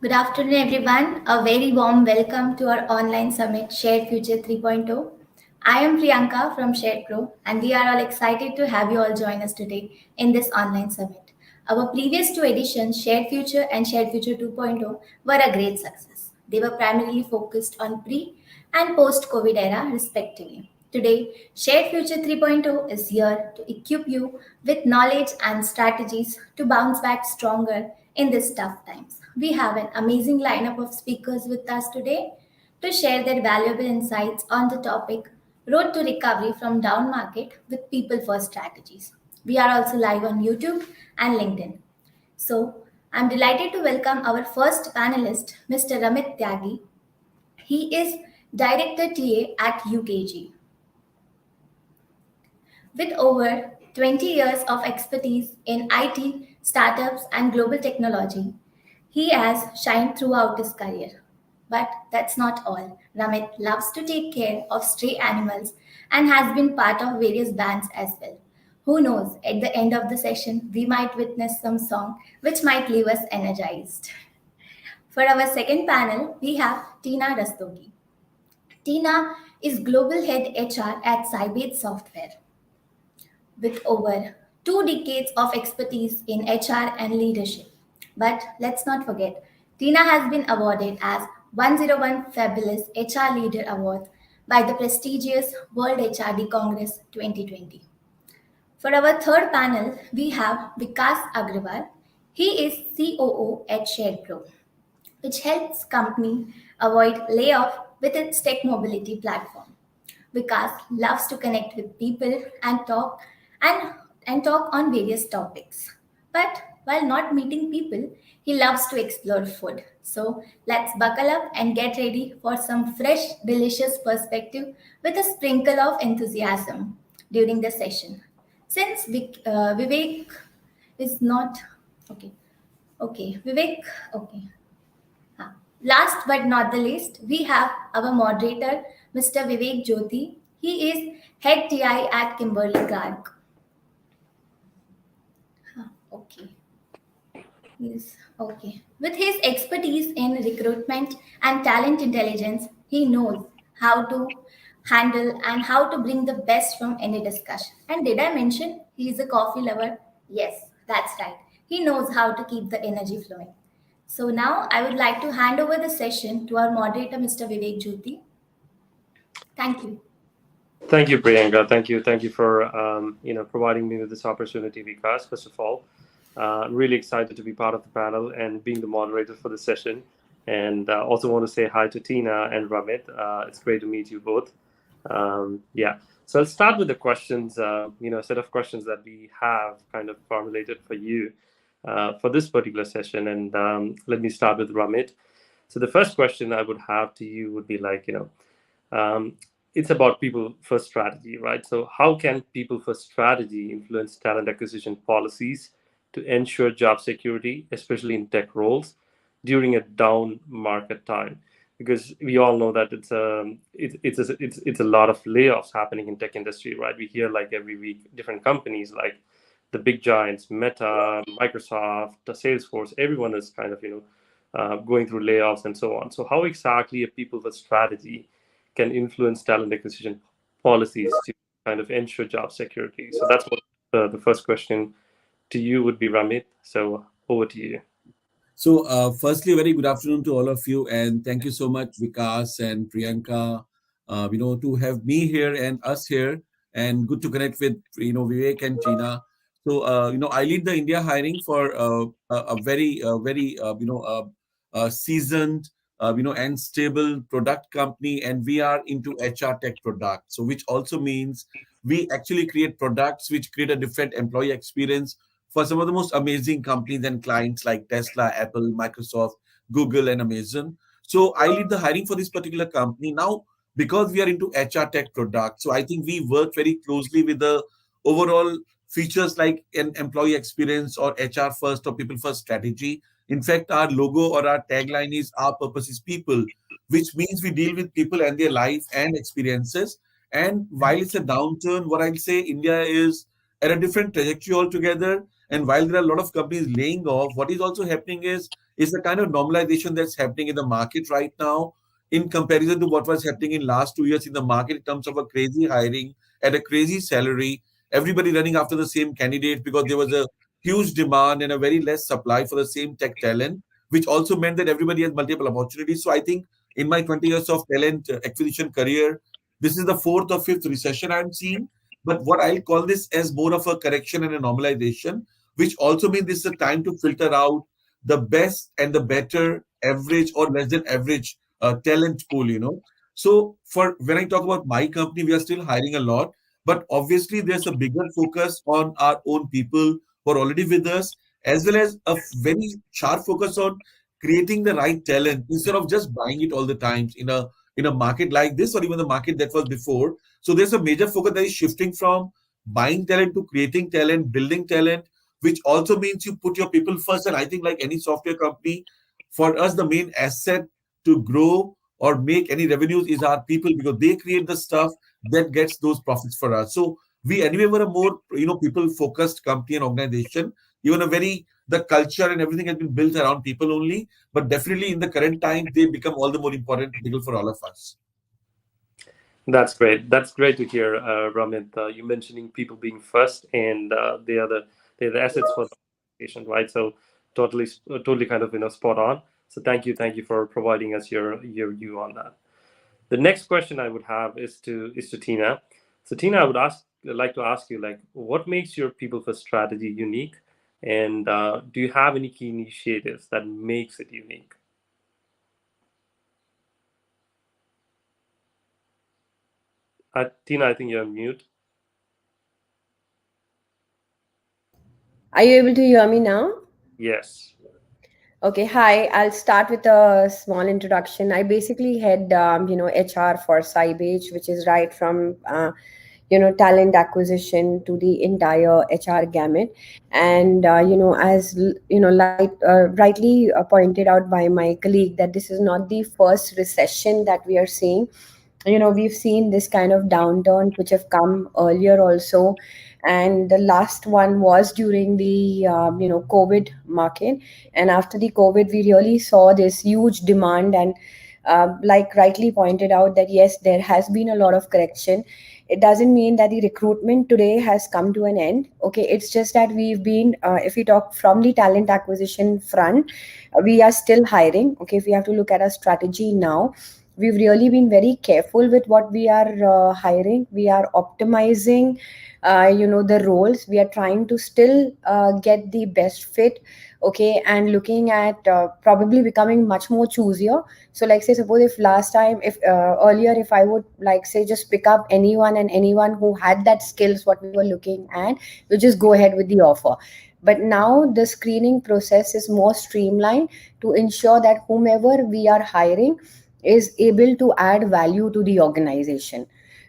Good afternoon, everyone. A very warm welcome to our online summit, Shared Future 3.0. I am Priyanka from Shared Pro, and we are all excited to have you all join us today in this online summit. Our previous two editions, Shared Future and Shared Future 2.0, were a great success. They were primarily focused on pre and post COVID era, respectively. Today, Shared Future 3.0 is here to equip you with knowledge and strategies to bounce back stronger in these tough times. We have an amazing lineup of speakers with us today to share their valuable insights on the topic Road to Recovery from Downmarket with People First Strategies. We are also live on YouTube and LinkedIn. So, I'm delighted to welcome our first panelist, Mr. Ramit Tyagi. He is Director TA at UKG. With over 20 years of expertise in IT, startups, and global technology, he has shined throughout his career. But that's not all. Ramit loves to take care of stray animals and has been part of various bands as well. Who knows, at the end of the session, we might witness some song which might leave us energized. For our second panel, we have Tina Rastogi. Tina is Global Head HR at Cybage Software. With over 2 decades of expertise in HR and leadership. But let's not forget, Tina has been awarded as 101 Fabulous HR Leader Award by the prestigious World HRD Congress 2020. For our third panel, we have Vikas Agrawal. He is COO at SharePro, which helps company avoid layoff with its tech mobility platform. Vikas loves to connect with people and, and talk on various topics. But while not meeting people, he loves to explore food. So let's buckle up and get ready for some fresh, delicious perspective with a sprinkle of enthusiasm during the session. Since Vivek is not okay, Vivek, okay. Last but not the least, we have our moderator, Mr. Vivek Jothi. He is Head TI at Kimberly-Clark. Okay. Yes. Okay. With his expertise in recruitment and talent intelligence, he knows how to handle and how to bring the best from any discussion. And did I mention he is a coffee lover? Yes, that's right. He knows how to keep the energy flowing. So now I would like to hand over the session to our moderator, Mr. Vivek Jothi. Thank you. Thank you, Priyanka. Thank you for providing me with this opportunity, Vikas. First of all, I'm really excited to be part of the panel and being the moderator for the session. And also want to say hi to Tina and Ramit. It's great to meet you both. Yeah. So I'll start with the questions. A set of questions that we have kind of formulated for you for this particular session. And let me start with Ramit. So the first question I would have to you would be like, it's about people first strategy, right? So how can people first strategy influence talent acquisition policies to ensure job security, especially in tech roles during a down market time? Because we all know that it's a lot of layoffs happening in tech industry, right? We hear like every week different companies like the big giants, Meta, Microsoft, the Salesforce, everyone is kind of going through layoffs and so on. So how exactly a people first strategy can influence talent acquisition policies to kind of ensure job security? So that's what the first question to you would be, Ramit. So over to you. So, firstly, very good afternoon to all of you, and thank you so much, Vikas and Priyanka, to have me here and us here, and good to connect with Vivek and Tina. So, I lead the India hiring for a very seasoned, and stable product company, and we are into HR tech products. So, which also means we actually create products which create a different employee experience for some of the most amazing companies and clients like Tesla, Apple, Microsoft, Google, and Amazon. So I lead the hiring for this particular company. Now, because we are into HR tech products, so I think we work very closely with the overall features like an employee experience or HR first or people first strategy. In fact, our logo or our tagline is "Our purpose is people," which means we deal with people and their life and experiences. And while it's a downturn, what I'll say, India is at a different trajectory altogether. And while there are a lot of companies laying off, what is also happening is is the kind of normalization that's happening in the market right now in comparison to what was happening in last 2 years in the market in terms of a crazy hiring at a crazy salary, everybody running after the same candidate because there was a huge demand and a very less supply for the same tech talent, which also meant that everybody has multiple opportunities. So I think in my 20 years of talent acquisition career, this is the fourth or fifth recession I'm seeing. But what I'll call this as more of a correction and a normalization, which also means this is a time to filter out the best and the better average or less than average talent pool. So for when I talk about my company, we are still hiring a lot, but obviously there's a bigger focus on our own people who are already with us, as well as a very sharp focus on creating the right talent instead of just buying it all the times in a market like this or even the market that was before. So there's a major focus that is shifting from buying talent to creating talent, building talent, which also means you put your people first. And I think, like any software company, for us, the main asset to grow or make any revenues is our people because they create the stuff that gets those profits for us. So we anyway were a more people focused company and organization. Even a very the culture and everything has been built around people only. But definitely in the current time, they become all the more important people for all of us. That's great. That's great to hear, Ramit. You mentioning people being first, and they're the assets for the organization, right? So totally kind of spot on. So thank you for providing us your view on that. The next question I would have is to Tina. So Tina, I would like to ask you, like, what makes your people first strategy unique, and do you have any key initiatives that makes it unique? Tina, I think you're on mute. Are you able to hear me now? Yes. Okay, hi. I'll start with a small introduction. I basically head, HR for Cybage, which is right from, talent acquisition to the entire HR gamut. And, as, rightly pointed out by my colleague, that this is not the first recession that we are seeing. We've seen this kind of downturn which have come earlier also, and the last one was during the COVID market. And after the COVID, we really saw this huge demand, and like rightly pointed out, that yes, there has been a lot of correction. It doesn't mean that the recruitment today has come to an end. Okay, it's just that we've been, if we talk from the talent acquisition front, we are still hiring. Okay, if we have to look at our strategy now, we've really been very careful with what we are hiring. We are optimizing the roles. We are trying to still get the best fit. Okay, and looking at probably becoming much more choosier. So like, say, suppose if last time, if earlier, if I would, like, say, just pick up anyone who had that skills what we were looking at, we just go ahead with the offer. But now the screening process is more streamlined to ensure that whomever we are hiring is able to add value to the organization.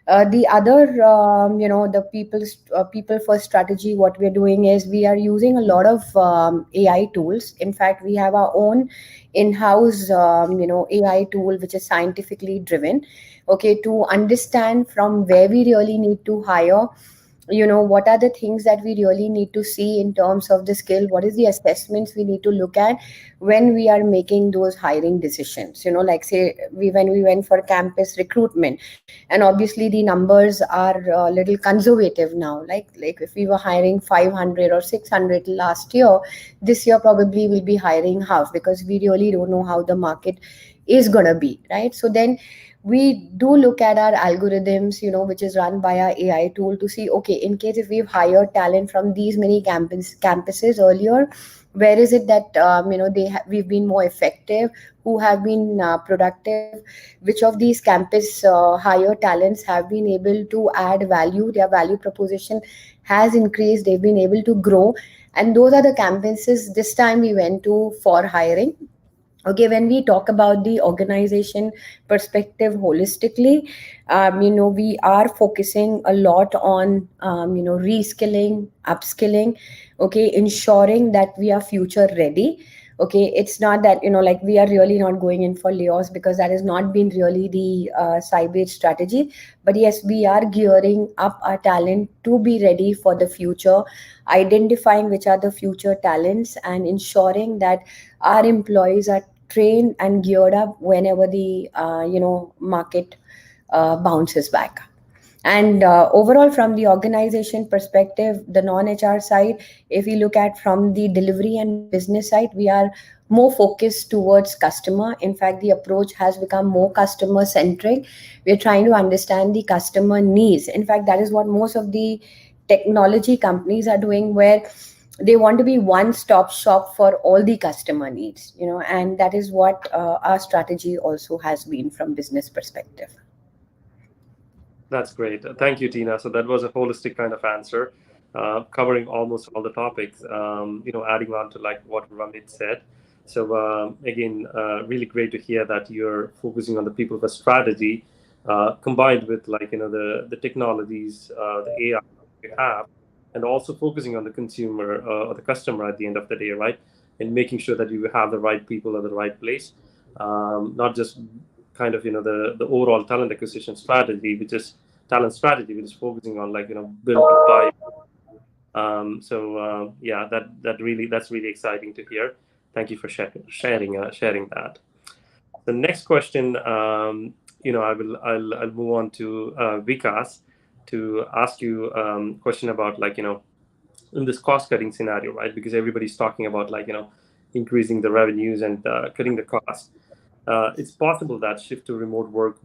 The other, the people first strategy, what we're doing is we are using a lot of AI tools. In fact, we have our own in-house, AI tool, which is scientifically driven, okay, to understand from where we really need to hire. What are the things that we really need to see in terms of the skill, what is the assessments we need to look at when we are making those hiring decisions. Like, say, when we went for campus recruitment, and obviously the numbers are a little conservative now, like if we were hiring 500 or 600 last year, this year probably will be hiring half, because we really don't know how the market is going to be, right? So then we do look at our algorithms, which is run by our AI tool, to see, okay, in case if we've hired talent from these many campuses earlier, where is it that we've been more effective, who have been productive, which of these campus hire talents have been able to add value, their value proposition has increased, they've been able to grow, and those are the campuses this time we went to for hiring. Okay, when we talk about the organization perspective holistically, we are focusing a lot on reskilling, upskilling, okay, ensuring that we are future ready. Okay, it's not that, like, we are really not going in for layoffs, because that has not been really the Cybage strategy. But yes, we are gearing up our talent to be ready for the future, identifying which are the future talents, and ensuring that our employees are trained and geared up whenever the market bounces back. And overall, from the organization perspective, the non-HR side, if we look at from the delivery and business side, we are more focused towards customer. In fact, the approach has become more customer centric. We're trying to understand the customer needs. In fact, that is what most of the technology companies are doing, where they want to be one stop shop for all the customer needs, and that is what our strategy also has been from business perspective. That's great. Thank you, Tina. So that was a holistic kind of answer, covering almost all the topics. Adding on to like what Ramit said. So again, really great to hear that you're focusing on the people first strategy, combined with like the technologies, the AI you have, and also focusing on the consumer or the customer at the end of the day, right? And making sure that you have the right people at the right place, not just kind of the overall talent acquisition strategy, which is talent strategy, which is focusing on like build to buy. Yeah, that's really exciting to hear. Thank you for sharing that. The next question, I'll move on to Vikas to ask you question about like in this cost cutting scenario, right? Because everybody's talking about like increasing the revenues and cutting the costs. It's possible that shift to remote work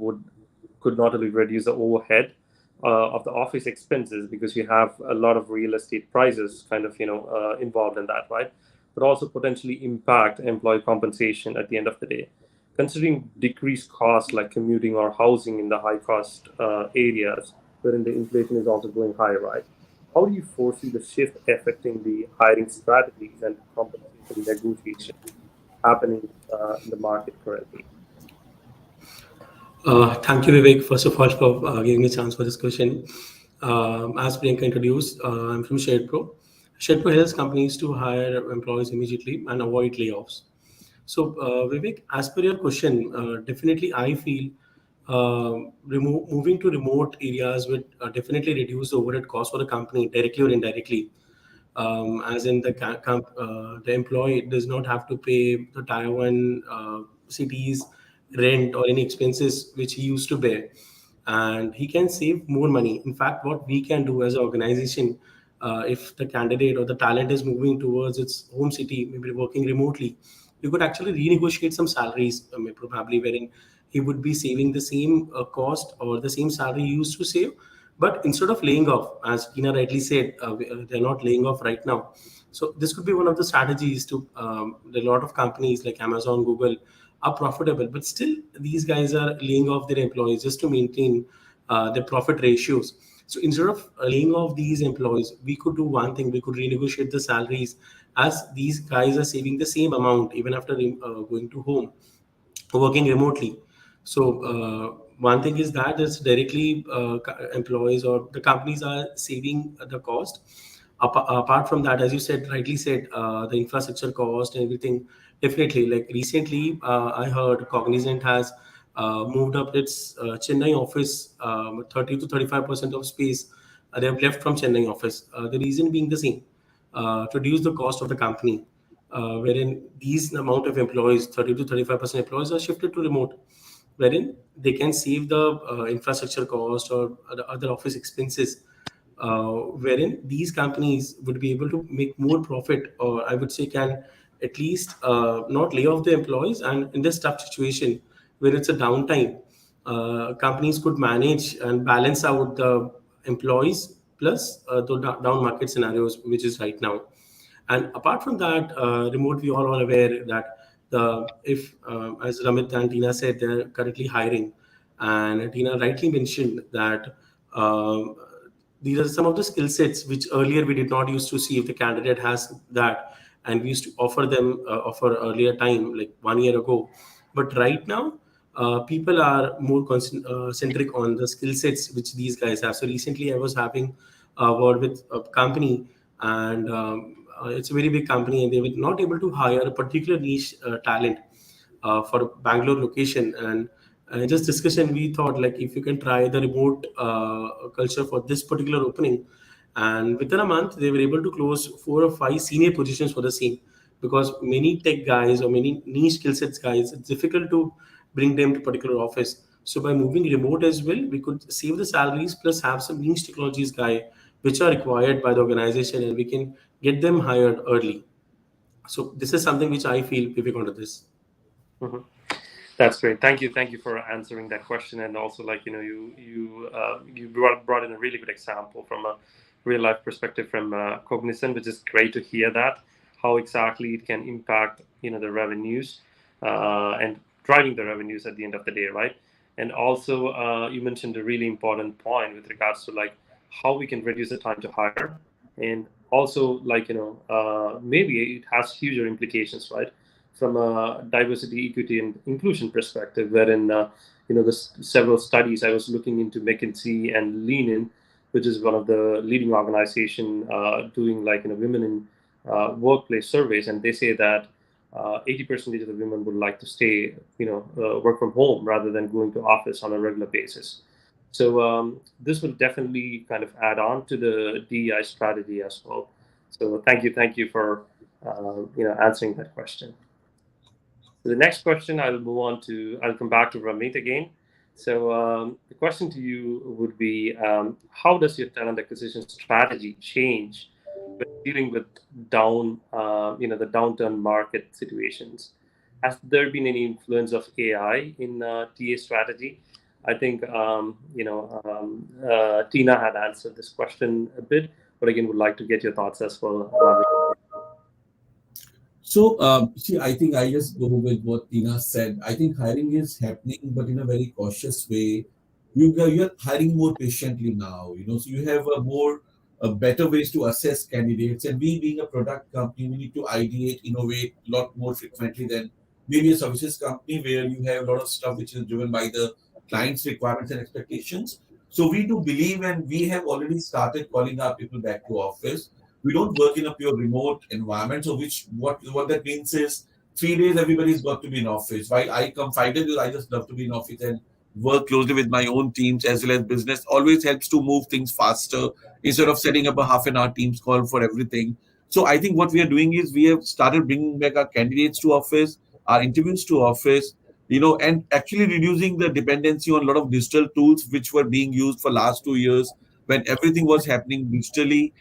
could not only reduce the overhead of the office expenses, because you have a lot of real estate prices kind of involved in that, right? But also potentially impact employee compensation at the end of the day. Considering decreased costs like commuting or housing in the high cost areas wherein the inflation is also going higher, right? How do you foresee the shift affecting the hiring strategies and compensation negotiation happening in the market currently? Thank you, Vivek, first of all, for giving me a chance for this question. As Priyanka introduced, I'm from SharePro. SharePro helps companies to hire employees immediately and avoid layoffs. So, Vivek, as per your question, definitely I feel moving to remote areas would definitely reduce the overhead cost for the company directly or indirectly. As in the employee does not have to pay the Tier 1 cities rent or any expenses which he used to bear, and he can save more money. In fact, what we can do as an organization, if the candidate or the talent is moving towards its home city, maybe working remotely, you could actually renegotiate some salaries, probably wherein he would be saving the same cost or the same salary he used to save. But instead of laying off, as Tina rightly said, they're not laying off right now. So this could be one of the strategies to a lot of companies like Amazon, Google are profitable, but still these guys are laying off their employees just to maintain their profit ratios. So instead of laying off these employees, we could do one thing: we could renegotiate the salaries, as these guys are saving the same amount even after going to home, working remotely. So one thing is that it's directly employees or the companies are saving the cost. Apart from that, as you said, rightly said, the infrastructure cost and everything, definitely. Like recently, I heard Cognizant has moved up its Chennai office, 30 to 35% of space. They have left from Chennai office. The reason being the same, to reduce the cost of the company, wherein these amount of employees, 30 to 35% employees, are shifted to remote, wherein they can save the infrastructure cost or the other office expenses, wherein these companies would be able to make more profit, or I would say can at least not lay off the employees. And in this tough situation where it's a downtime, companies could manage and balance out the employees plus the down market scenarios, which is right now. And apart from that, remote, we all are aware that the if as Ramit and Tina said, they're currently hiring, and Tina rightly mentioned that these are some of the skill sets which earlier we did not used to see if the candidate has that, and we used to offer them offer earlier time like 1 year ago. But right now, people are more centric on the skill sets which these guys have. So recently, I was having a word with a company, and it's a very big company, and they were not able to hire a particular niche talent for Bangalore location. And in this discussion, we thought like if you can try the remote culture for this particular opening, and within a month they were able to close 4 or 5 senior positions for the same, because many tech guys or many niche skill sets guys, it's difficult to bring them to particular office. So by moving remote as well, we could save the salaries plus have some niche technologies guy which are required by the organization, and we can get them hired early. So this is something which I feel Vivek onto this. Mhm. That's great. Thank you for answering that question. And also, like you brought in a really good example from a real life perspective from Cognizant, which is great to hear that how exactly it can impact the revenues and driving the revenues at the end of the day, right? And also, you mentioned a really important point with regards to like how we can reduce the time to hire, and also like maybe it has huger implications, right? From a diversity, equity, and inclusion perspective, wherein the several studies I was looking into McKinsey and Lean In, which is one of the leading organization doing like women in workplace surveys, and they say that 80% of the women would like to stay, work from home rather than going to office on a regular basis. So this will definitely kind of add on to the DEI strategy as well. So thank you for answering that question. So the next question, I'll come back to Ramit again. So the question to you would be, how does your talent acquisition strategy change when dealing with the downturn market situations? Has there been any influence of AI in TA strategy? I think Tina had answered this question a bit, but again, would like to get your thoughts as well, Ramit. So, see, I think I just go with what Tina said. I think hiring is happening, but in a very cautious way. You're hiring more patiently now, so you have better ways to assess candidates. And we, being a product company, we need to ideate, innovate a lot more frequently than maybe a services company where you have a lot of stuff which is driven by the client's requirements and expectations. So we do believe, and we have already started calling our people back to office. We don't work in a pure remote environment. So which what that means is 3 days everybody's got to be in office. While I come 5 days, I just love to be in office and work closely with my own teams as well as business. Always helps to move things faster instead of setting up a half an hour Teams call for everything. So I think what we are doing is we have started bringing back our candidates to office, our interviews to office, and actually reducing the dependency on a lot of digital tools which were being used for last 2 years when everything was happening digitally,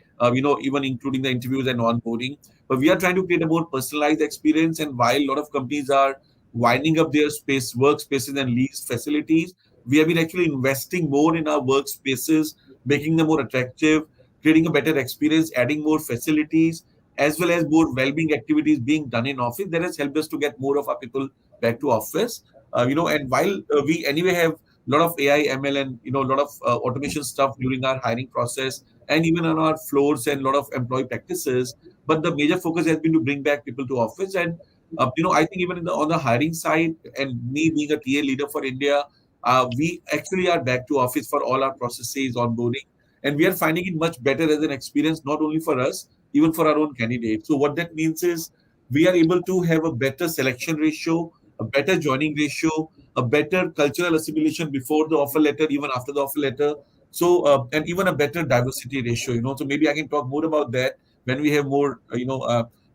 even including the interviews and onboarding. But we are trying to create a more personalized experience. And while a lot of companies are winding up their workspaces and leased facilities, we have been actually investing more in our workspaces, making them more attractive, creating a better experience, adding more facilities, as well as more well-being activities being done in office. That has helped us to get more of our people back to office. And while we anyway have a lot of AI, ML, and a lot of automation stuff during our hiring process, and even on our floors and a lot of employee practices. But the major focus has been to bring back people to office. And I think even on the hiring side, and me being a TA leader for India, we actually are back to office for all our processes, onboarding, and we are finding it much better as an experience, not only for us, even for our own candidates. So what that means is we are able to have a better selection ratio, a better joining ratio, a better cultural assimilation before the offer letter, even after the offer letter. So, and even a better diversity ratio, So maybe I can talk more about that when we have more,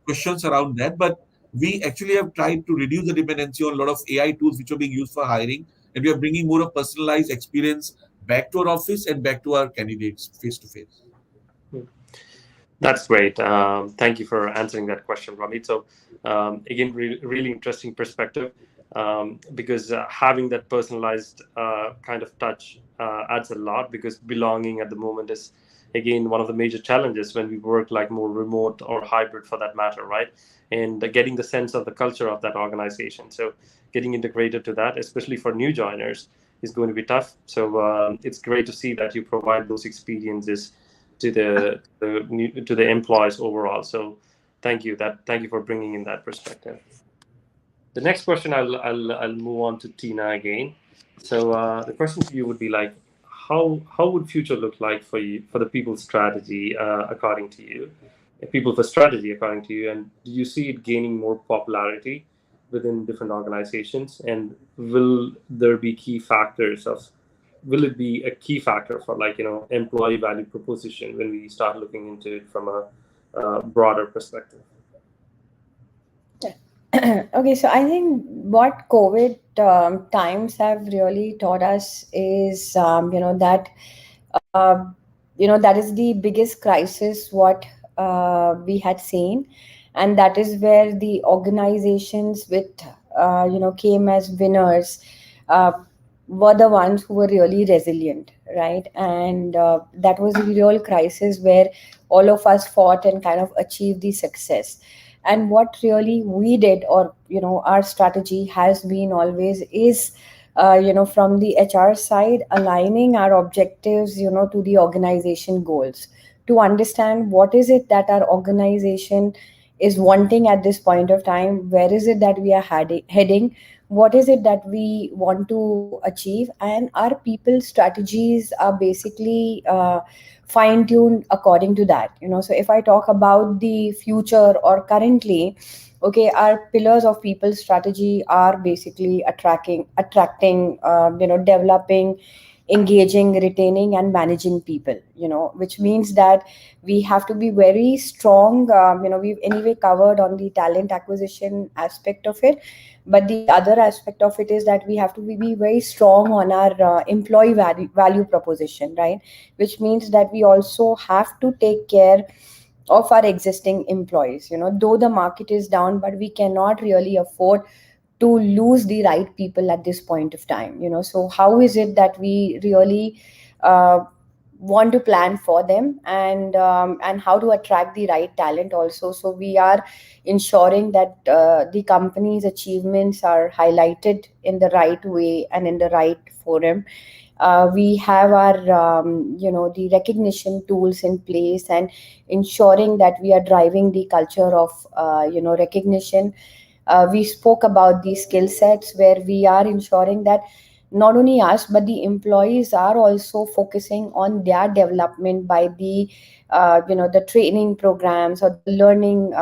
questions around that. But we actually have tried to reduce the dependency on a lot of AI tools which are being used for hiring, and we are bringing more of personalized experience back to our office and back to our candidates face to face. That's great. Thank you for answering that question, Ramit. So, again, really interesting perspective because having that personalized kind of touch adds a lot, because belonging at the moment is, again, one of the major challenges when we work like more remote or hybrid for that matter, right? And getting the sense of the culture of that organization. So, getting integrated to that, especially for new joiners, is going to be tough. So, it's great to see that you provide those experiences to the employees overall. So thank you for bringing in that perspective. The next question, I'll move on to Tina again. So the question to you would be like, how would future look like for you, for the people strategy according to you? people first strategy according to you, and do you see it gaining more popularity within different organizations, and will it be a key factor for employee value proposition when we start looking into it from a broader perspective? Okay, so I think what COVID times have really taught us is, uh, that is the biggest crisis what we had seen, and that is where the organizations with came as winners uh, were the ones who were really resilient, right? And that was a real crisis where all of us fought and kind of achieved the success. And what really we did, or our strategy has been always is from the HR side, aligning our objectives to the organization goals, to understand what is it that our organization is wanting at this point of time, where is it that we are heading, what is it that we want to achieve, and our people strategies are basically fine tuned according to that. So if I talk about the future or currently, okay, our pillars of people strategy are basically attracting, developing, engaging, retaining, and managing people, which means that we have to be very strong. We've anyway covered on the talent acquisition aspect of it, but the other aspect of it is that we have to be very strong on our employee value proposition, right? Which means that we also have to take care of our existing employees. Though the market is down, but we cannot really afford to lose the right people at this point of time. So how is it that we really uh, want to plan for them, and how to attract the right talent also, so we are ensuring that the company's achievements are highlighted in the right way and in the right forum. We have our the recognition tools in place, and ensuring that we are driving the culture of recognition. We spoke about the skill sets, where we are ensuring that not only us but the employees are also focusing on their development by the the training programs, or the learning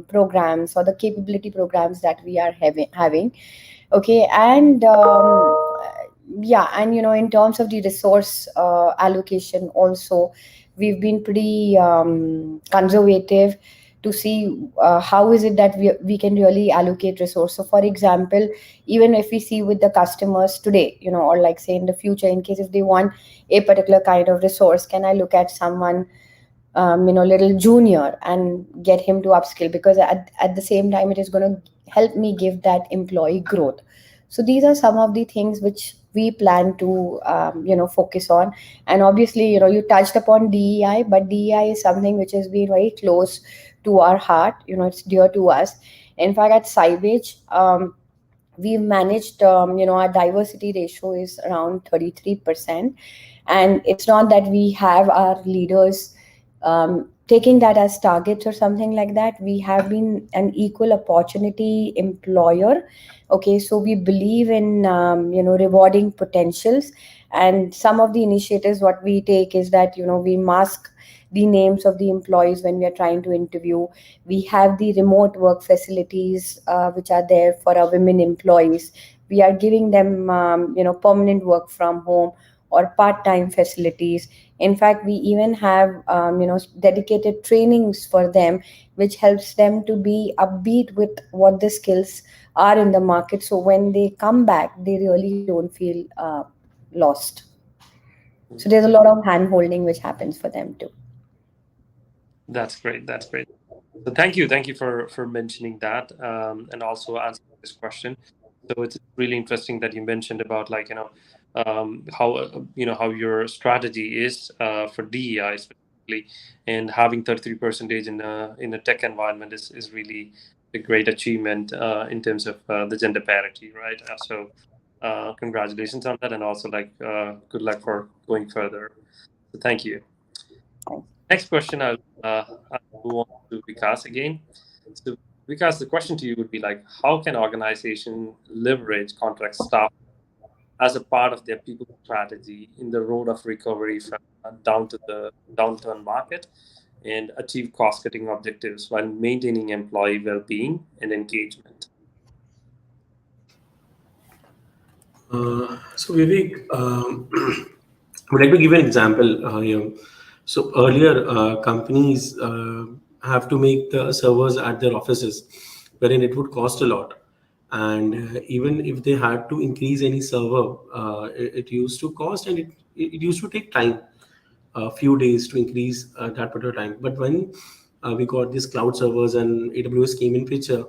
programs, or the capability programs that we are having. Okay, and yeah, and in terms of the resource allocation also, we've been pretty conservative to see how is it that we can really allocate resource. So for example, even if we see with the customers today, or like say in the future, in case if they want a particular kind of resource, can I look at someone little junior and get him to upskill, because at the same time it is going to help me give that employee growth. So these are some of the things which we plan to focus on. And obviously, you touched upon DEI, but DEI is something which has been very close to our heart. It's dear to us. In fact, at Cybage, we've managed, our diversity ratio is around 33%. And it's not that we have our leaders taking that as targets or something like that. We have been an equal opportunity employer. Okay, so we believe in rewarding potentials. And some of the initiatives what we take is that we mask the names of the employees when we are trying to interview. We have the remote work facilities which are there for our women employees. We are giving them permanent work from home or part-time facilities. In fact, we even have dedicated trainings for them, which helps them to be upbeat with what the skills are in the market, so when they come back they really don't feel lost. So there's a lot of hand holding which happens for them too. That's great. That's great. So thank you for mentioning that, and also answering this question. So it's really interesting that you mentioned about how how your strategy is for DEI specifically, and having 33% in a tech environment is really a great achievement in terms of the gender parity, right? So congratulations on that, and also good luck for going further. So thank you. Next question, I'll move on to Vikas again. So, Vikas, the question to you would be how can organization leverage contract staff as a part of their people strategy in the road of recovery from down to the downturn market? and achieve cost-cutting objectives while maintaining employee well-being and engagement? So Vivek, I would like to give an example here. So earlier, companies have to make the servers at their offices, wherein it would cost a lot. And even if they had to increase any server, it used to cost, and it used to take time, a few days to increase that particular time. But when we got these cloud servers and AWS came in picture,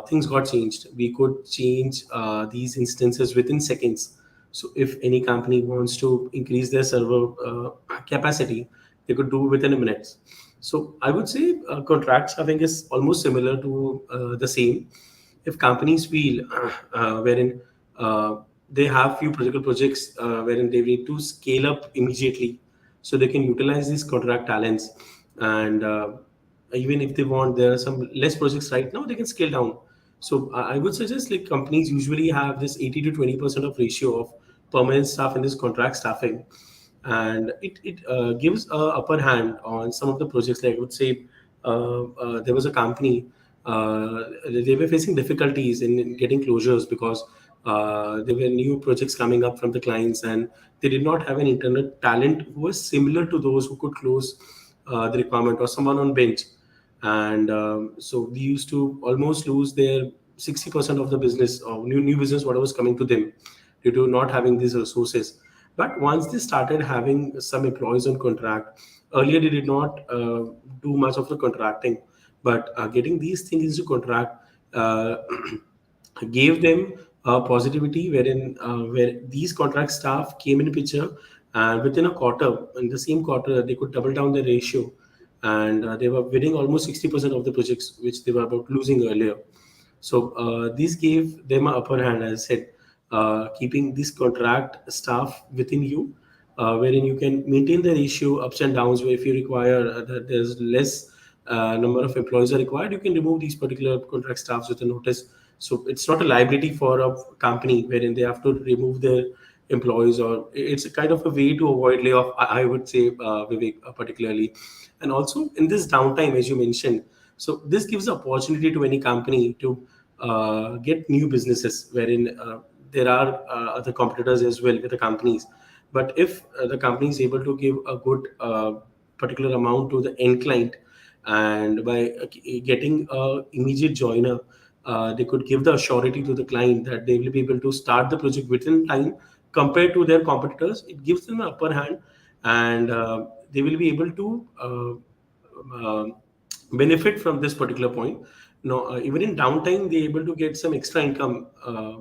things got changed. We could change these instances within seconds. So if any company wants to increase their server capacity, they could do within a minute. So I would say contract staffing is almost similar to the same. If companies feel wherein they have few critical projects wherein they need to scale up immediately, so they can utilize these contract talents, and even if they want, there are some less projects right now, they can scale down. So I would suggest, like, companies usually have this 80 to 20% of ratio of permanent staff in this contract staffing, and it gives a upper hand on some of the projects. Like I would say, there was a company, they were facing difficulties in getting closures because there were new projects coming up from the clients, and they did not have an internal talent who was similar to those who could close the requirement, or someone on bench. And so we used to almost lose their 60% of the business, or new business, whatever was coming to them, due to not having these resources. But once they started having some employees on contract, earlier they did not do much of the contracting, but getting these things into contract uh, gave them positivity, wherein where these contract staff came in picture, and within a quarter, in the same quarter, they could double down the ratio, and they were winning almost 60% of the projects which they were about losing earlier. So this gave them an upper hand, as I said, keeping this contract staff within you, wherein you can maintain the ratio ups and downs. Where if you require that there's less number of employees are required, you can remove these particular contract staffs with a notice. So it's not a liability for a company wherein they have to remove their employees, or it's a kind of a way to avoid layoff. I would say, Vivek, particularly, and also in this downtime, as you mentioned. So this gives opportunity to any company to get new businesses, wherein there are other competitors as well with the companies. But if the company is able to give a good particular amount to the end client, and by getting a immediate joiner, they could give the surety to the client that they will be able to start the project within time compared to their competitors. It gives them an upper hand, and they will be able to benefit from this particular point. No, even in downtime, they're able to get some extra income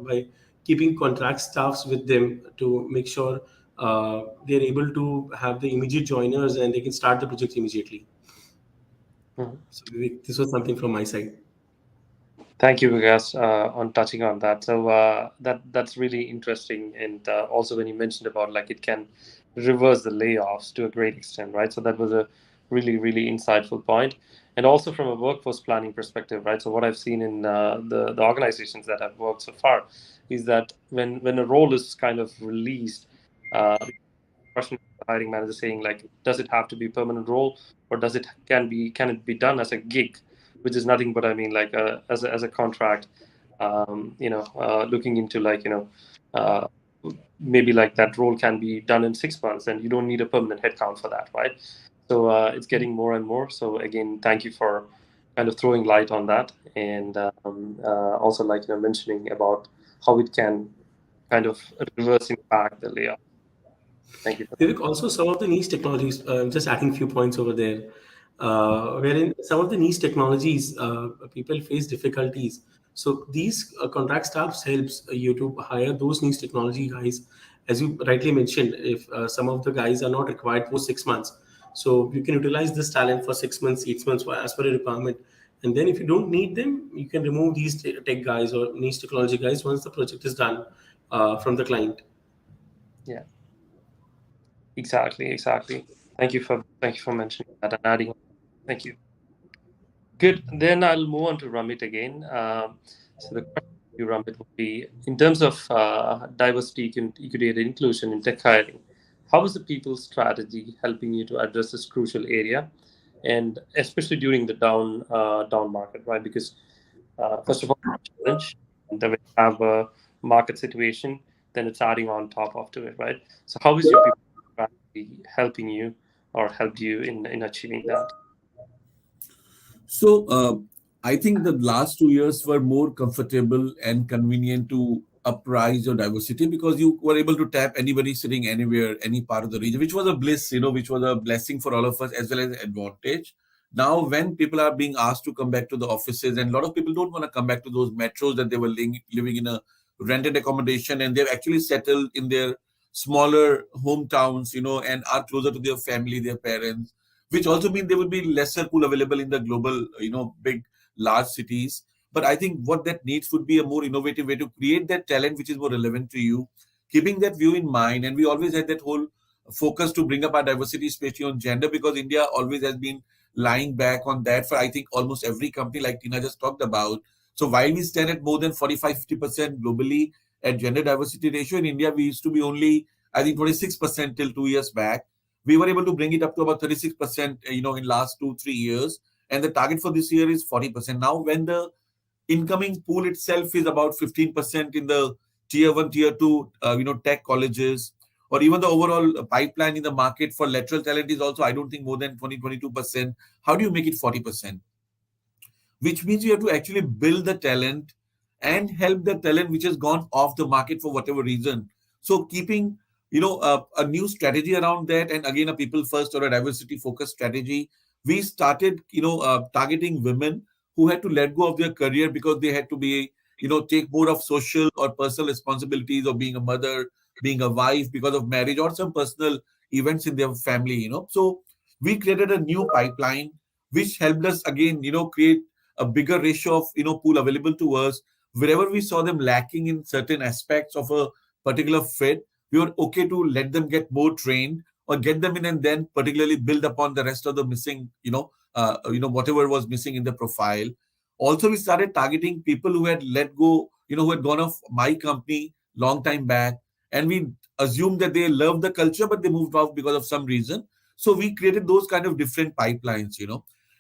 by keeping contract staffs with them to make sure they're able to have the immediate joiners and they can start the project immediately. Mhm. So Vivek, this was something from my side. Thank you, Vikas, on touching on that. So that's really interesting, and also when you mentioned about like it can reverse the layoffs to a great extent, right? So that was a really insightful point, and also from a workforce planning perspective, right? So what I've seen in the organizations that I've worked so far is that when a role is kind of released, question to the hiring manager saying like, does it have to be a permanent role, or can it be done as a gig, which is nothing but I mean like as a contract, looking into like uh, maybe like that role can be done in 6 months, and you don't need a permanent headcount for that, right? So it's getting more and more. So again, thank you for kind of throwing light on that, and also like mentioning about how it can kind of reversing back the layoff. Thank you for that. Vivek, also some of the niche technologies, just adding few points over there, wherein some of the niche technologies, people face difficulties. So these contract staffs helps you to hire those niche technology guys. As you rightly mentioned, if some of the guys are not required for 6 months, so you can utilize this talent for 6 months, 8 months as per a requirement. And then if you don't need them, you can remove these tech guys or niche technology guys once the project is done from the client. Yeah. Exactly. Thank you for mentioning that and adding on. Thank you. Good. Then I'll move on to Ramit again. So the question to you, Ramit, would be in terms of diversity, equity, and inclusion in tech hiring. How is the people strategy helping you to address this crucial area? and especially during the down market, right? Because first of all, challenge, and then we have a market situation, then it's adding on top of to it, right? So how is your people strategy helping you or helped you in achieving that? So I think the last 2 years were more comfortable and convenient to uprise your diversity because you were able to tap anybody sitting anywhere, any part of the region, which was a bliss, which was a blessing for all of us as well as an advantage. Now, when people are being asked to come back to the offices, and a lot of people don't want to come back to those metros that they were living in a rented accommodation, and they've actually settled in their smaller hometowns, and are closer to their family, their parents, which also means there will be lesser pool available in the global, big, large cities. But I think what that needs would be a more innovative way to create that talent which is more relevant to you, keeping that view in mind. And we always had that whole focus to bring up our diversity, especially on gender, because India always has been lying back on that for, I think, almost every company, like Tina just talked about. So while we stand at more than 45-50% globally at gender diversity ratio, in India, we used to be only, I think, 26% till 2 years back. We were able to bring it up to about 36%, in last 2-3 years. And the target for this year is 40%. Now, when the incoming pool itself is about 15% in the tier one, tier two, tech colleges, or even the overall pipeline in the market for lateral talent is also, I don't think, more than 20-22%. How do you make it 40%? Which means you have to actually build the talent and help the talent which has gone off the market for whatever reason. So keeping a new strategy around that, and again a people first or a diversity focused strategy. We started targeting women who had to let go of their career because they had to be take more of social or personal responsibilities of being a mother, being a wife because of marriage or some personal events in their family. So we created a new pipeline which helped us again create a bigger ratio of pool available to us. Wherever we saw them lacking in certain aspects of a particular fit, we were okay to let them get more trained or get them in and then particularly build upon the rest of the missing, whatever was missing in the profile. Also, we started targeting people who had let go, who had gone off my company long time back, and we assumed that they loved the culture, but they moved off because of some reason. So we created those kind of different pipelines.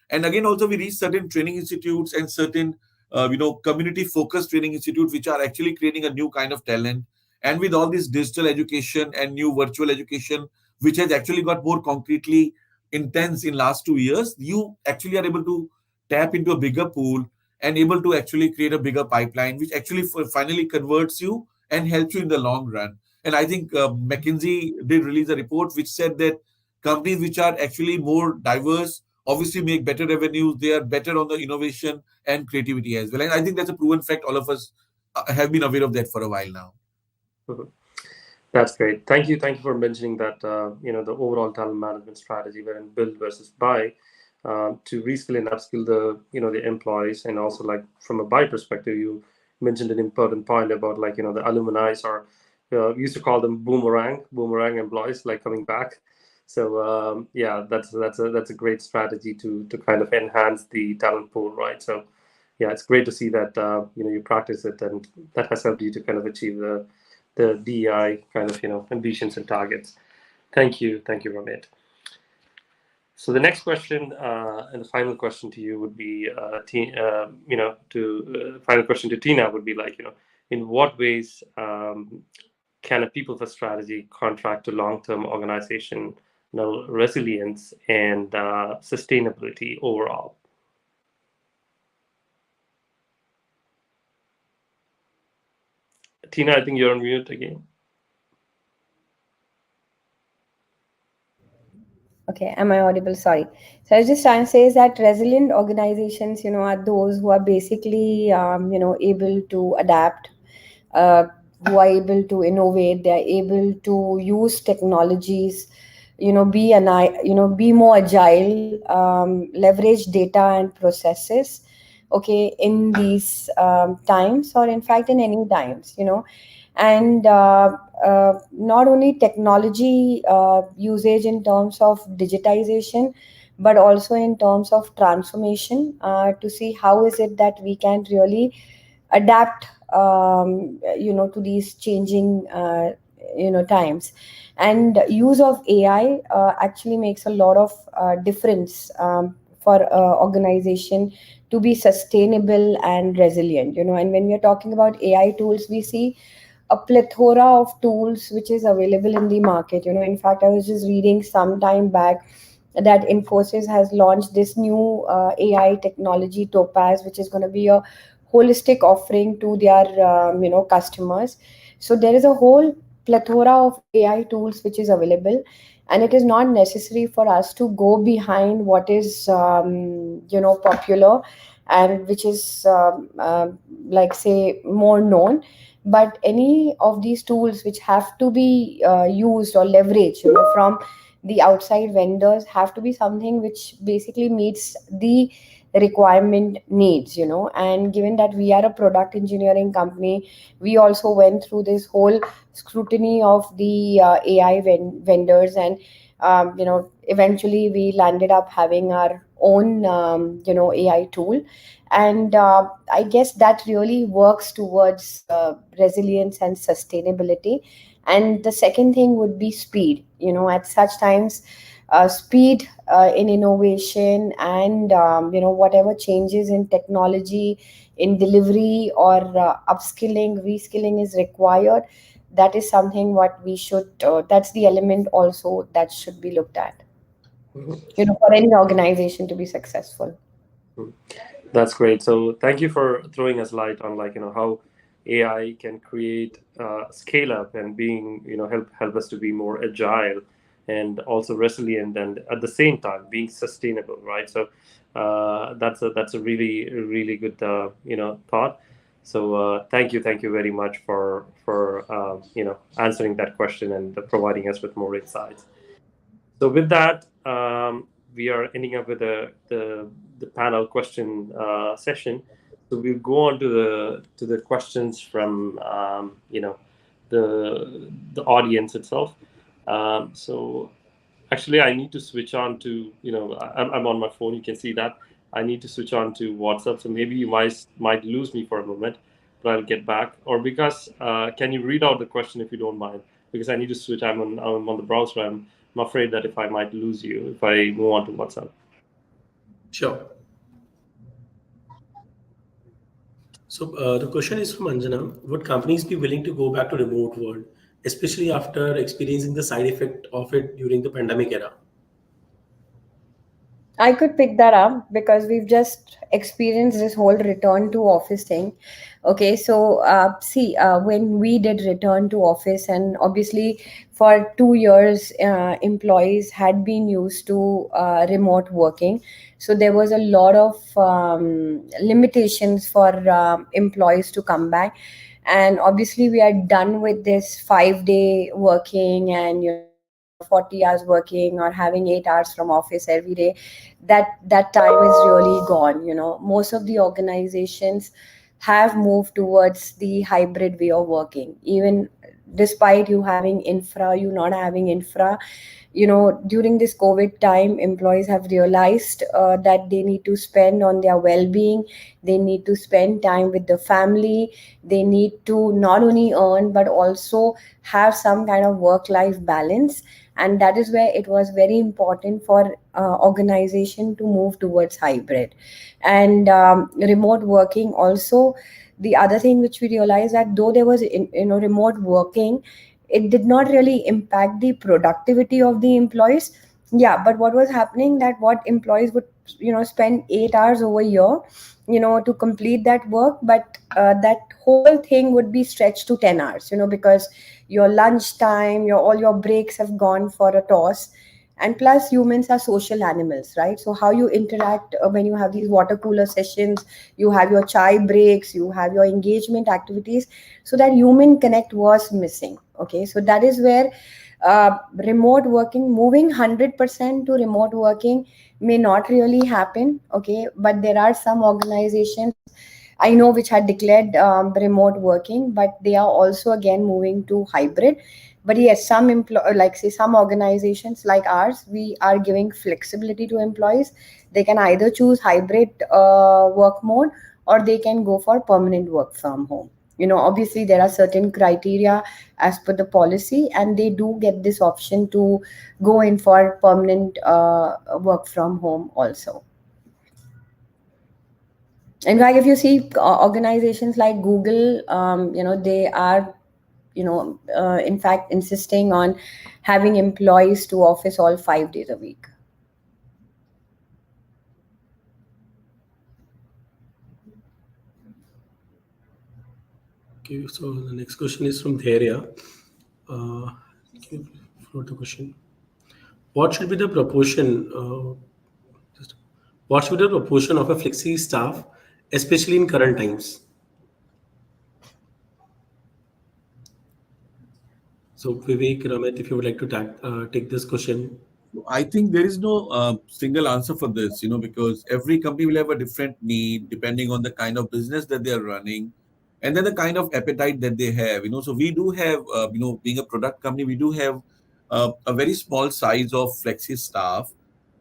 And again, also we reach certain training institutes and certain, community-focused training institutes, which are actually creating a new kind of talent. And with all this digital education and new virtual education, which has actually got more concretely intense in last 2 years, you actually are able to tap into a bigger pool and able to actually create a bigger pipeline, which actually finally converts you and helps you in the long run. And I think McKinsey did release a report which said that companies which are actually more diverse obviously make better revenues. They are better on the innovation and creativity as well. And I think that's a proven fact. All of us have been aware of that for a while now. Mhm. That's great. Thank you for mentioning that. The overall talent management strategy, wherein build versus buy, to reskill and upskill the employees, and also like from a buy perspective, you mentioned an important point about the alumni, or we used to call them boomerang employees, like coming back. So yeah, that's a great strategy to kind of enhance the talent pool, right? So yeah, it's great to see that you practice it, and that has helped you to kind of achieve the DEI kind of ambitions and targets. Thank you, Ramit. So the next question and the final question to you would be, final question to Tina would be in what ways can a people first strategy contract to long-term organizational resilience and sustainability overall? Tina, I think you're on mute again. Okay, am I audible? Sorry. So I was just trying to say is that resilient organizations, are those who are basically, able to adapt, who are able to innovate, they are able to use technologies, be more agile, leverage data and processes, okay, in these times, or in fact in any times, and not only technology usage in terms of digitization, but also in terms of transformation, to see how is it that we can really adapt to these changing times. And use of AI actually makes a lot of difference for organization to be sustainable and resilient. And when we are talking about AI tools, we see a plethora of tools which is available in the market. In fact, I was just reading some time back that Infosys has launched this new AI technology Topaz, which is going to be a holistic offering to their customers. So there is a whole plethora of AI tools which is available, and it is not necessary for us to go behind what is popular and which is like say more known. But any of these tools which have to be used or leveraged from the outside vendors have to be something which basically meets the requirement needs. And given that we are a product engineering company, we also went through this whole scrutiny of the AI vendors, and eventually we landed up having our own AI tool. And I guess that really works towards resilience and sustainability. And the second thing would be speed. At such times, speed in innovation and whatever changes in technology, in delivery, or upskilling, reskilling is required. That is something what we should. That's the element also that should be looked at. For any organization to be successful. That's great. So thank you for throwing us light on how AI can create scale up and being help us to be more agile and also resilient, and at the same time being sustainable, right? So that's a really good thought. So thank you very much for answering that question and providing us with more insights. So with that, we are ending up with the panel question session. So we'll go on to the questions from the audience itself. So actually, I need to switch on to I'm on my phone. You can see that I need to switch on to WhatsApp. So maybe you might lose me for a moment, but I'll get back. Or because can you read out the question if you don't mind? Because I need to switch. I'm on the browser. I'm afraid that if I might lose you if I move on to WhatsApp. Sure. So the question is from Anjana. Would companies be willing to go back to remote world, especially after experiencing the side effect of it during the pandemic era? I could pick that up because we've just experienced this whole return to office thing. Okay, so see, when we did return to office, and obviously for 2 years, employees had been used to remote working. So there was a lot of limitations for employees to come back. And obviously, we are done with this 5 day working and 40 hours working or having 8 hours from office every day. That time is really gone. Most of the organizations have moved towards the hybrid way of working. Even despite you having infra, you not having infra, during this COVID time, employees have realized that they need to spend on their well-being. They need to spend time with the family. They need to not only earn but also have some kind of work-life balance. And that is where it was very important for organization to move towards hybrid and remote working. Also, the other thing which we realized, that though there was remote working, it did not really impact the productivity of the employees. Yeah, but what was happening, that what employees would spend 8 hours over here to complete that work, but that whole thing would be stretched to 10 hours because your lunch time, all your breaks have gone for a toss. And plus, humans are social animals, right? So how you interact when you have these water cooler sessions, you have your chai breaks, you have your engagement activities, so that human connect was missing. Okay, so that is where remote working, moving 100% to remote working may not really happen. Okay, but there are some organizations I know which had declared remote working, but they are also again moving to hybrid. But yes, like say some organizations like ours, we are giving flexibility to employees. They can either choose hybrid work mode, or they can go for permanent work from home. obviously there are certain criteria as per the policy, and they do get this option to go in for permanent work from home also. In fact, if you see organizations like Google, they are, in fact, insisting on having employees to office all 5 days a week. Okay, so the next question is from Dhairya. Can you float the question? What should be the proportion? What should be the proportion of a flexi staff, especially in current times? So Vivek, Ramit, if you would like to take this question. I think there is no single answer for this, because every company will have a different need depending on the kind of business that they are running, and then the kind of appetite that they have. So we do have, being a product company, we do have a very small size of flexi staff,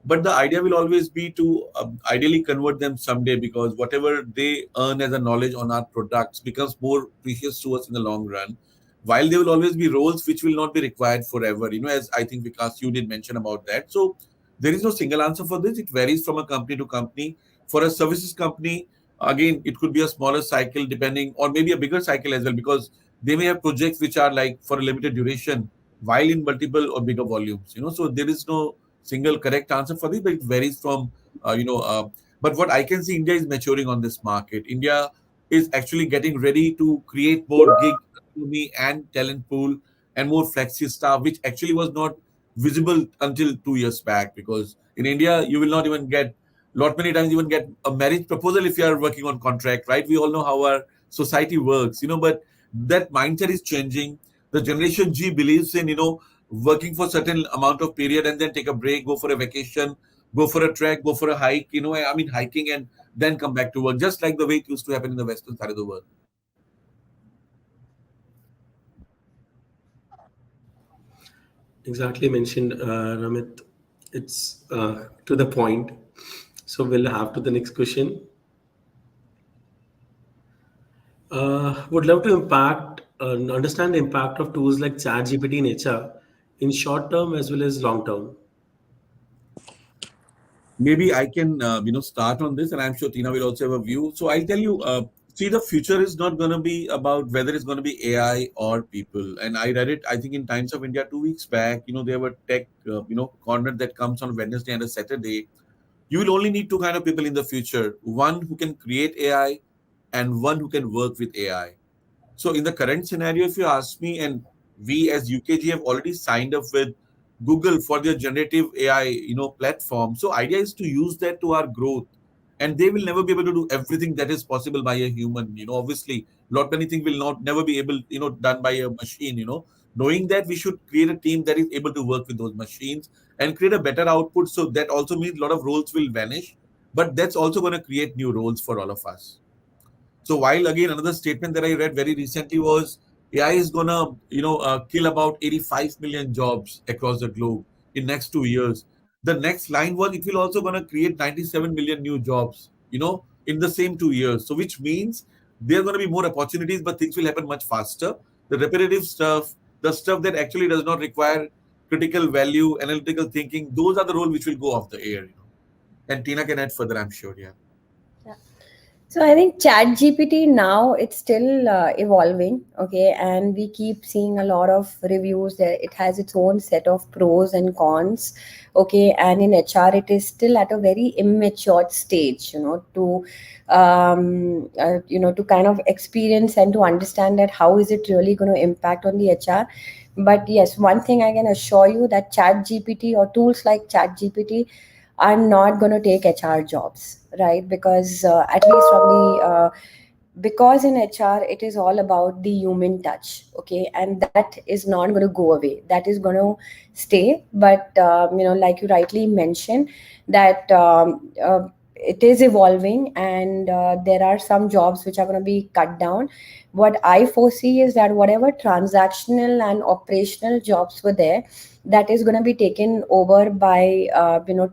but the idea will always be to ideally convert them someday, because whatever they earn as a knowledge on our products becomes more precious to us in the long run, while there will always be roles which will not be required forever, as I think Vikas, you did mention about that. So there is no single answer for this. It varies from a company to company. For a services company, again, it could be a smaller cycle depending, or maybe a bigger cycle as well, because they may have projects which are like for a limited duration, while in multiple or bigger volumes. So there is no single correct answer for this, but it varies from, but what I can see, India is maturing on this market. India is actually getting ready to create more gig economy and talent pool and more flexi staff, which actually was not visible until 2 years back. Because in India, you will not even get, lot many times even get a marriage proposal if you are working on contract, right? We all know how our society works, but that mindset is changing. The Generation G believes in, working for certain amount of period and then take a break, go for a vacation, go for a trek, go for a hike, I mean, hiking, and then come back to work, just like the way it used to happen in the western side of the world. Exactly mentioned, Ramit. It's to the point. So we'll have to the next question. Would love to understand the impact of tools like ChatGPT in HR in short term as well as long term. Maybe I can, start on this, and I'm sure Tina will also have a view. So I'll tell you, see, the future is not going to be about whether it's going to be AI or people. And I read it, I think, in Times of India 2 weeks back. They have a tech, corner that comes on Wednesday and a Saturday. You will only need two kind of people in the future: one who can create AI, and one who can work with AI. So in the current scenario, if you ask me, and we as UKG have already signed up with Google for their generative AI, platform. So idea is to use that to our growth, and they will never be able to do everything that is possible by a human. Obviously, lot many things will not never be able, done by a machine. Knowing that, we should create a team that is able to work with those machines and create a better output. So that also means a lot of roles will vanish, but that's also going to create new roles for all of us. So while again another statement that I read very recently was AI is gonna kill about 85 million jobs across the globe in next 2 years. The next line was it will also gonna create 97 million new jobs in the same 2 years. So which means there are gonna be more opportunities, but things will happen much faster. The repetitive stuff, the stuff that actually does not require critical value, analytical thinking, those are the role which will go off the air. And Tina can add further, I'm sure. Yeah. So I think ChatGPT now it's still evolving, okay, and we keep seeing a lot of reviews that it has its own set of pros and cons, okay, and in HR it is still at a very immature stage, to kind of experience and to understand that how is it really going to impact on the HR. But yes, one thing I can assure you that ChatGPT or tools like ChatGPT are not going to take HR jobs, right? Because at least from the because in HR it is all about the human touch, okay, and that is not going to go away. That is going to stay. But like you rightly mentioned, that it is evolving, and there are some jobs which are going to be cut down. What I foresee is that whatever transactional and operational jobs were there, that is going to be taken over by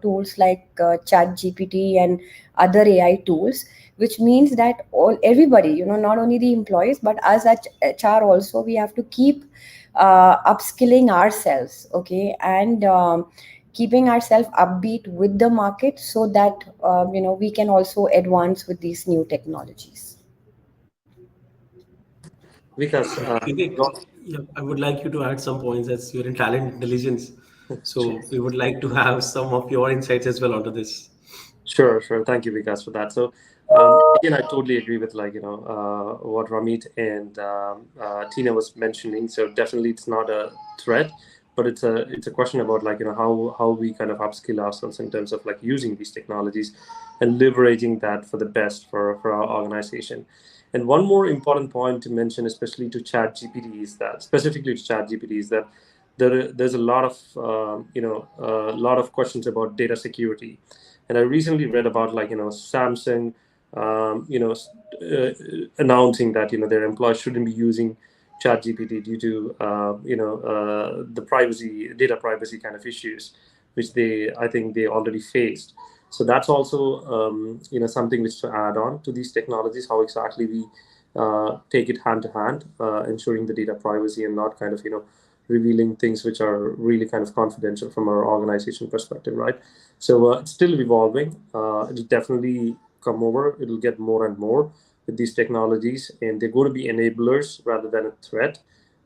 tools like chat gpt and other AI tools, which means that everybody, not only the employees, but us at HR also, we have to keep upskilling ourselves, okay, and keeping ourselves upbeat with the market, so that we can also advance with these new technologies. Vikas, Vivek, go- yeah, I would like you to add some points as you're in talent intelligence. sure. So we would like to have some of your insights as well onto this. Sure. Thank you, Vikas, for that. So, again, I totally agree with what Ramit and Tina was mentioning. So definitely, it's not a threat, but it's a question about how we kind of upskill ourselves in terms of like using these technologies and leveraging that for the best for our organization. And one more important point to mention, especially to Chat GPT, is that specifically to Chat GPT is that there's a lot of lot of questions about data security. And I recently read about Samsung, announcing that their employees shouldn't be using ChatGPT due to the data privacy kind of issues, which I think they already faced. So that's also something which to add on to these technologies, how exactly we take it hand to hand, ensuring the data privacy and not kind of revealing things which are really kind of confidential from our organization perspective, right? So it's still evolving. It'll definitely come over. It'll get more and more with these technologies, and they're going to be enablers rather than a threat.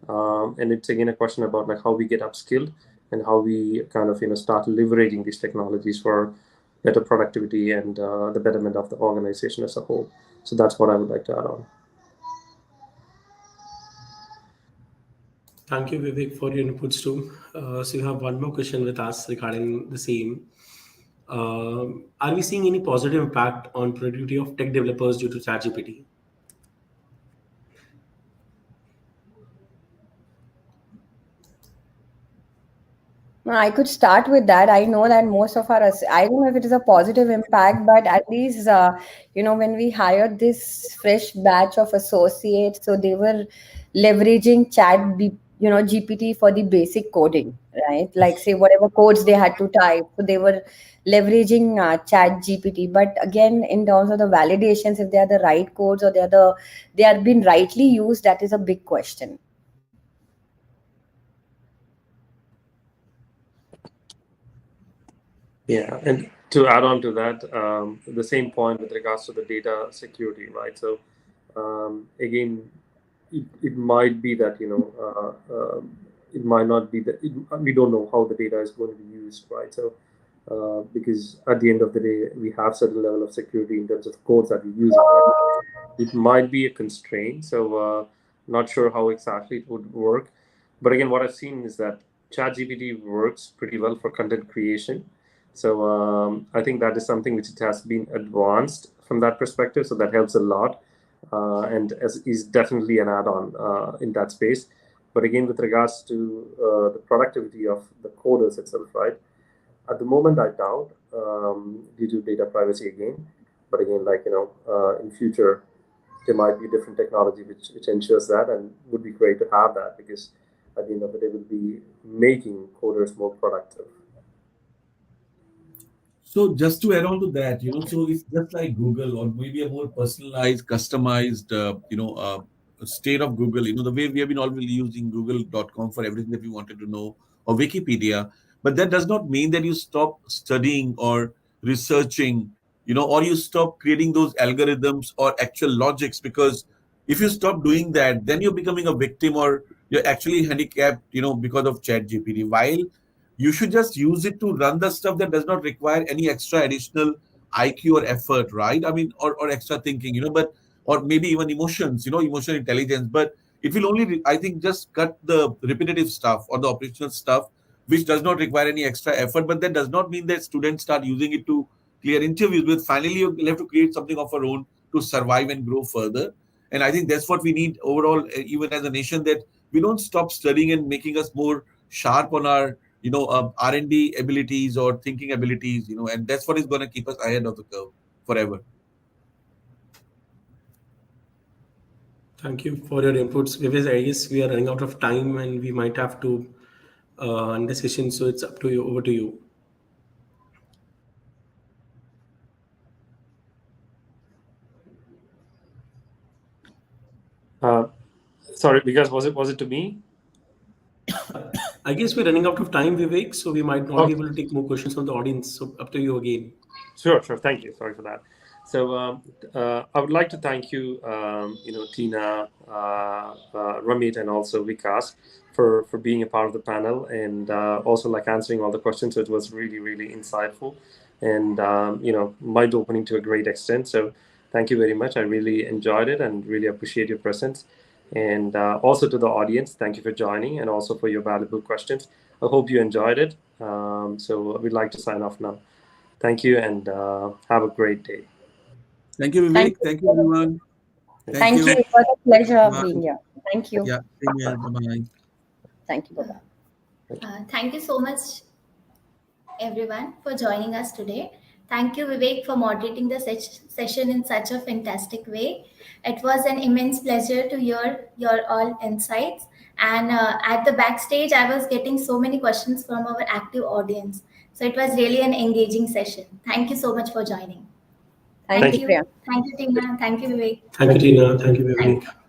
And it's again a question about like how we get upskilled and how we kind of start leveraging these technologies for better productivity and the betterment of the organization as a whole. So that's what I would like to add on. Thank you, Vivek, for your inputs too. So you have one more question with us regarding the same. Are we seeing any positive impact on productivity of tech developers due to ChatGPT? No, I could start with that. I know that most of our, I don't know if it is a positive impact, but at least, when we hired this fresh batch of associates, so they were leveraging GPT for the basic coding, right? Like, say, whatever codes they had to type, so they were leveraging chat GPT. But again, in terms of the validations, if they are the right codes, or they are being rightly used, that is a big question. Yeah, and to add on to that, the same point with regards to the data security, right? So again, it might be that it might not be that we don't know how the data is going to be used, right? So because at the end of the day, we have certain level of security in terms of codes that we use. Right? It might be a constraint, so not sure how exactly it would work. But again, what I've seen is that ChatGPT works pretty well for content creation. So I think that is something which it has been advanced from that perspective. So that helps a lot, and is definitely an add-on in that space. But again, with regards to the productivity of the coders itself, right? At the moment, I doubt due to data privacy again. But again, in future, there might be different technology which ensures that, and would be great to have that because at the end of the day, we'll be making coders more productive. So just to add on to that, so it's just like Google or maybe a more personalized, customized, state of Google. The way we have been already using Google.com for everything that we wanted to know, or Wikipedia. But that does not mean that you stop studying or researching, or you stop creating those algorithms or actual logics. Because if you stop doing that, then you're becoming a victim, or you're actually handicapped, because of Chat GPT. While you should just use it to run the stuff that does not require any extra additional IQ or effort, right? I mean, or extra thinking, but or maybe even emotions, emotional intelligence. But it will only, I think, just cut the repetitive stuff or the operational stuff, which does not require any extra effort. But that does not mean that students start using it to clear interviews. But finally, you'll have to create something of our own to survive and grow further. And I think that's what we need overall, even as a nation, that we don't stop studying and making us more sharp on our R&D abilities or thinking abilities, and that's what is going to keep us ahead of the curve. forever. Thank you for your inputs. Vivis, I guess we are running out of time and we might have to end the session. So it's up to you. Over to you. Sorry, because was it to me? I guess we're running out of time, Vivek, so we might not Oh. be able to take more questions from the audience. So up to you again. Sure. Thank you. Sorry for that. So I would like to thank you, Tina, Ramit, and also Vikas for being a part of the panel and also like answering all the questions. So it was really, really insightful and mind opening to a great extent. So thank you very much. I really enjoyed it and really appreciate your presence. And also to the audience, thank you for joining and also for your valuable questions. I hope you enjoyed it. So we'd like to sign off now. Thank you and have a great day. Thank you, Vivek. Thank you, everyone. Thank you. It was a pleasure being here. Thank you. Yeah, same here. Bye-bye. Thank you. Bye-bye. Thank you so much, everyone, for joining us today. Thank you, Vivek, for moderating the session in such a fantastic way. It was an immense pleasure to hear your all insights. And at the backstage, I was getting so many questions from our active audience. So it was really an engaging session. Thank you so much for joining. Thank you, Priya. Thank you, Tina. Thank you, Vivek. Thank you, Tina. Thank you, Vivek.